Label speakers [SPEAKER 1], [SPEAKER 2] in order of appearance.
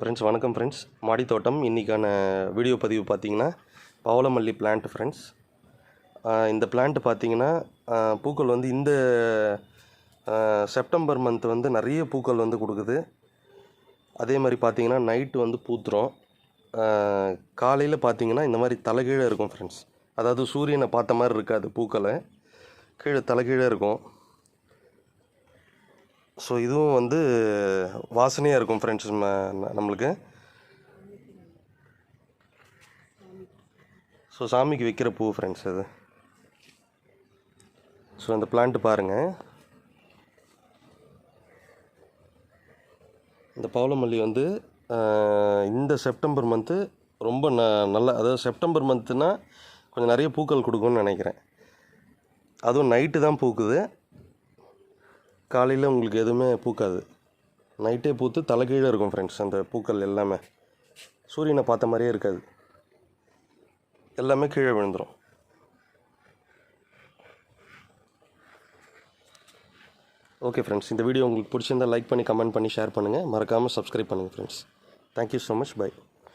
[SPEAKER 1] Friends வணக்கம் friends. மாடி தோட்டம் இன்றைக்கான வீடியோ பதிவு பார்த்திங்கன்னா பவளமல்லி பிளான்ட் ஃப்ரெண்ட்ஸ். இந்த பிளான்ட் பார்த்திங்கன்னா பூக்கள் வந்து இந்த செப்டம்பர் மந்த் வந்து நிறைய பூக்கள் வந்து கொடுக்குது. அதே மாதிரி பார்த்திங்கன்னா நைட்டு வந்து பூத்துரும். காலையில் பார்த்திங்கன்னா இந்த மாதிரி தலைகீழே இருக்கும் ஃப்ரெண்ட்ஸ். அதாவது சூரியனை பார்த்த மாதிரி இருக்காது, பூக்களை கீழே தலைகீழே இருக்கும். ஸோ இதுவும் வந்து வாசனையாக இருக்கும் ஃப்ரெண்ட்ஸ். நம்மளுக்கு ஸோ சாமிக்கு வைக்கிற பூ ஃப்ரெண்ட்ஸ் அது. ஸோ அந்த பிளான்ட் பாருங்கள். இந்த பவளமல்லி வந்து இந்த செப்டம்பர் மந்த்து ரொம்ப நல்ல, அதாவது செப்டம்பர் மந்த்துனா கொஞ்சம் நிறைய பூக்கள் கொடுக்கும்னு நினைக்கிறேன். அதுவும் நைட்டு தான் பூக்குது, காலையில் உங்களுக்கு எதுவுமே பூக்காது. நைட்டே பூத்து தலைகீழே இருக்கும் ஃப்ரெண்ட்ஸ். அந்த பூக்கள் எல்லாமே சூரியனை பார்த்த மாதிரியே இருக்காது, எல்லாமே கீழே விழுந்துடும். ஓகே ஃப்ரெண்ட்ஸ், இந்த வீடியோ உங்களுக்கு பிடிச்சிருந்தால் லைக் பண்ணி கமெண்ட் பண்ணி ஷேர் பண்ணுங்கள். மறக்காமல் சப்ஸ்கிரைப் பண்ணுங்கள் friends. Thank you so much. By.